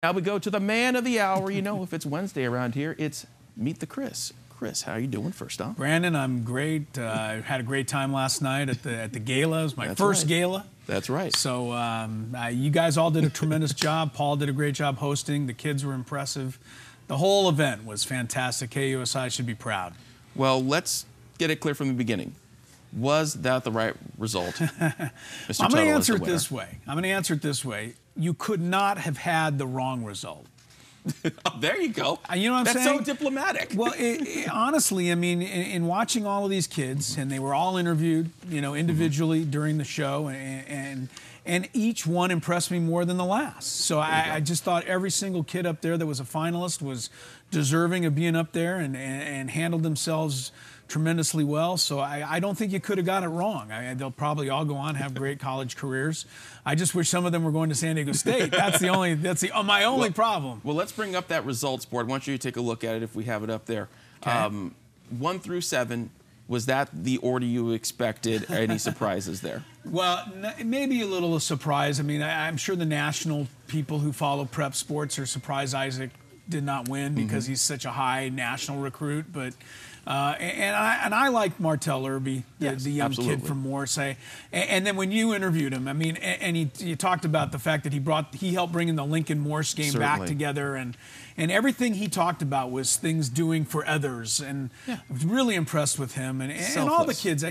Now we go to the man of the hour. You know, if it's Wednesday around here, it's Meet the Chris. Chris, how are you doing first off? Brandon, I'm great. I had a great time last night at the gala. It was my first gala. That's right. So you guys all did a tremendous job. Paul did a great job hosting. The kids were impressive. The whole event was fantastic. KUSI should be proud. Well, let's get it clear from the beginning. Was that the right result? Mr. I'm going to answer it this way. You could not have had the wrong result. Oh, there you go. You know what I'm saying? That's so diplomatic. Well, honestly, I mean, in watching all of these kids, and they were all interviewed, you know, individually during the show, and each one impressed me more than the last. So I just thought every single kid up there that was a finalist was deserving of being up there and handled themselves tremendously well. So I don't think you could have got it wrong. They'll probably all go on and have great college careers. I just wish some of them were going to San Diego State. That's my only problem. Well, let's bring up that results board. I want you to take a look at it if we have it up there. Okay. 1 through 7. Was that the order you expected? Any surprises there? Well, maybe a little surprise. I mean, I'm sure the national people who follow prep sports are surprised Isaac did not win because he's such a high national recruit. But I like Martell Irby, the young kid from Morse. And then when you interviewed him, I mean, and you talked about the fact that he helped bring in the Lincoln Morse game back together, and everything he talked about was things doing for others, and I was really impressed with him and all the kids.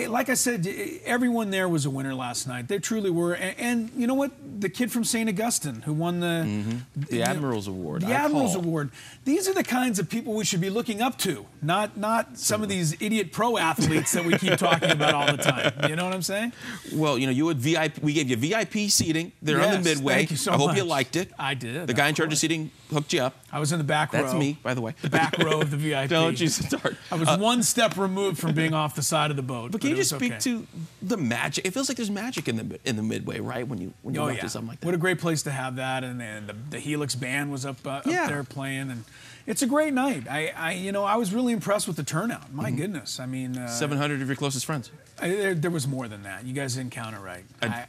Like I said, everyone there was a winner last night. They truly were. And you know what? The kid from St. Augustine who won the Admirals Award. The Admirals Award. These are the kinds of people we should be looking up to, not some of these idiot pro athletes that we keep talking about all the time. You know what I'm saying? Well, you know, you had VIP. We gave you VIP seating there on the midway. Thank you so much. I hope you liked it. I did. The guy in charge of seating hooked you up. I was in the back row. That's me, by the way. The back row of the VIP. Don't you start. I was one step removed from being off the side of the boat. But can you just speak to the magic? It feels like there's magic in the midway, right? When you watch something like that. What a great place to have that, and the Helix band was up there playing, and it's a great night. I was really impressed with the turnout. My goodness, I mean, 700 of your closest friends. There was more than that. You guys didn't count it right.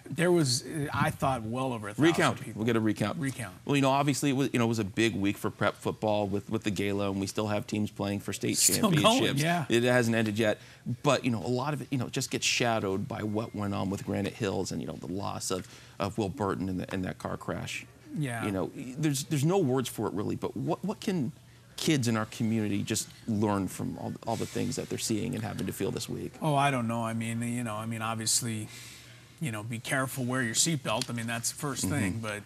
There was, I thought, well over 1,000 recount. people. We'll get a recount. Well, you know, obviously, it was a big week for prep football with the gala, and we still have teams playing for state championships. It hasn't ended yet, but you know, a lot of it, just gets shadowed by what went on with Granite Hills and the loss of Will Burton in that car crash. Yeah. You know, there's no words for it really, but what can kids in our community just learn from all the things that they're seeing and having to feel this week? Oh, I don't know. I mean, obviously, be careful, wear your seatbelt. I mean, that's the first thing. But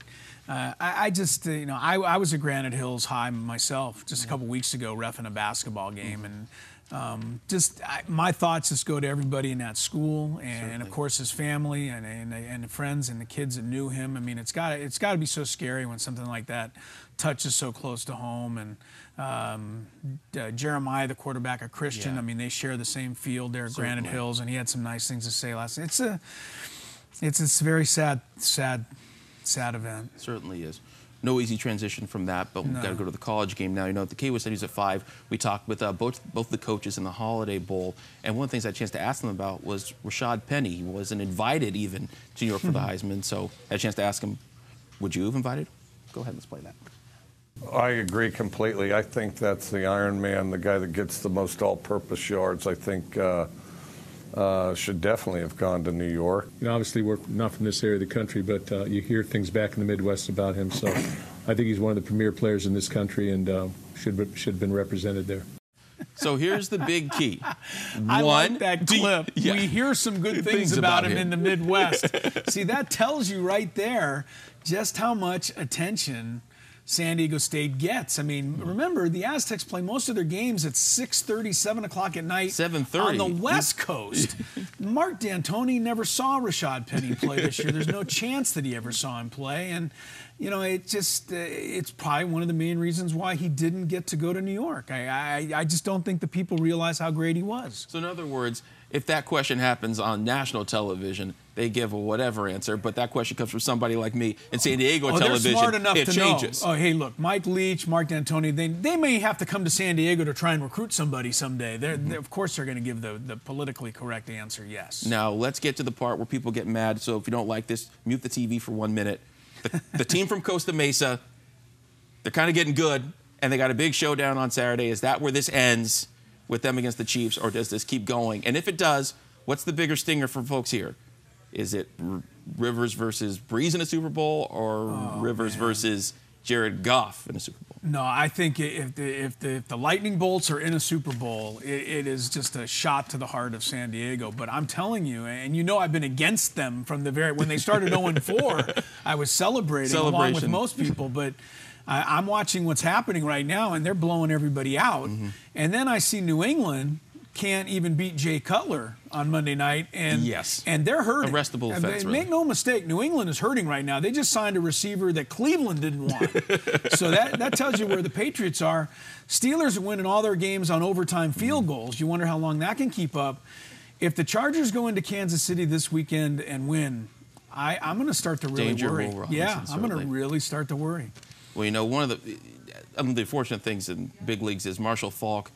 I just, I was at Granite Hills High myself just a couple weeks ago, reffing a basketball game, and my thoughts just go to everybody in that school, and of course his family and the friends and the kids that knew him. I mean, it's got to be so scary when something like that touches so close to home. And Jeremiah, the quarterback of Christian, I mean, they share the same field there at Granite Hills, and he had some nice things to say last night. It's a very sad event. It certainly is. No easy transition from that, but we've got to go to the college game now. You know, the KU studies at 5. We talked with both the coaches in the Holiday Bowl, and one of the things I had a chance to ask them about was Rashad Penny. He wasn't invited even to New York for the Heisman, so I had a chance to ask him, would you have invited? Go ahead, let's play that. I agree completely. I think that's the Iron Man, the guy that gets the most all-purpose yards. I think should definitely have gone to New York. Obviously, we're not from this area of the country, but you hear things back in the Midwest about him. So I think he's one of the premier players in this country and should have been represented there. So here's the big key. I like that clip. We hear some good things about him in the Midwest. See, that tells you right there just how much attention San Diego State gets. I mean, remember, the Aztecs play most of their games at 6:30, 7 o'clock at night 7:30 on the West Coast. Mark D'Antoni never saw Rashad Penny play this year. There's no chance that he ever saw him play. And, it's probably one of the main reasons why he didn't get to go to New York. I just don't think the people realize how great he was. So in other words, if that question happens on national television, they give a whatever answer, but that question comes from somebody like me in San Diego television, they're smart enough to changes. Know. Oh, hey, look, Mike Leach, Mark D'Antoni, they may have to come to San Diego to try and recruit somebody someday. Of course they're going to give the politically correct answer, yes. Now, let's get to the part where people get mad, so if you don't like this, mute the TV for 1 minute. The team from Costa Mesa they're kind of getting good, and they got a big showdown on Saturday. Is that where this ends with them against the Chiefs, or does this keep going? And if it does, what's the bigger stinger for folks here? Is it Rivers versus Breeze in a Super Bowl, or Rivers versus Jared Goff in a Super Bowl? No, I think if the Lightning Bolts are in a Super Bowl, it is just a shot to the heart of San Diego. But I'm telling you, and you know I've been against them from the when they started 0-4, I was celebrating along with most people. But I'm watching what's happening right now, and they're blowing everybody out. And then I see New England can't even beat Jay Cutler on Monday night, and and they're hurting. Arrestable offense, Make no mistake, New England is hurting right now. They just signed a receiver that Cleveland didn't want. So that tells you where the Patriots are. Steelers are winning all their games on overtime field goals. You wonder how long that can keep up. If the Chargers go into Kansas City this weekend and win, I'm going to start to really worry. I'm going to really start to worry. Well, you know, one of the fortunate things in big leagues is Marshall Faulk.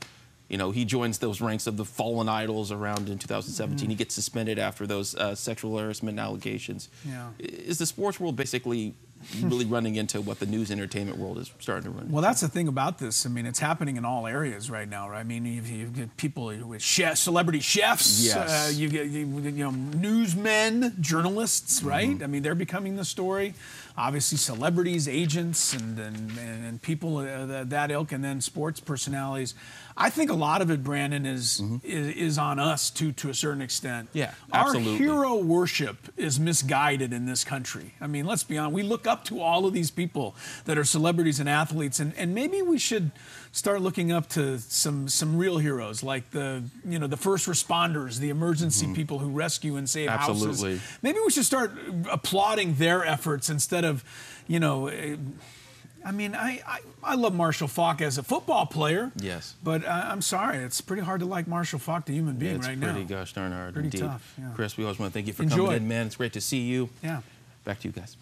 You know, he joins those ranks of the fallen idols around in 2017. He gets suspended after those sexual harassment allegations. Is the sports world basically really running into what the news entertainment world is starting to run into? Well, that's the thing about this. I mean, it's happening in all areas right now, right? I mean, you get people with celebrity chefs. You get newsmen, journalists, right? I mean, they're becoming the story. Obviously, celebrities, agents, and people that ilk, and then sports personalities. I think a lot of it, Brandon, is on us to a certain extent. Yeah, absolutely. Our hero worship is misguided in this country. I mean, let's be honest. We look up to all of these people that are celebrities and athletes, and maybe we should start looking up to some real heroes, like the first responders, the emergency people who rescue and save houses. Maybe we should start applauding their efforts instead of, I mean, I love Marshall Faulk as a football player. Yes. But I'm sorry, it's pretty hard to like Marshall Faulk, the human being, right now. It's pretty gosh darn hard Pretty indeed. tough, yeah. Chris, we always want to thank you for coming in, man. It's great to see you. Yeah. Back to you guys.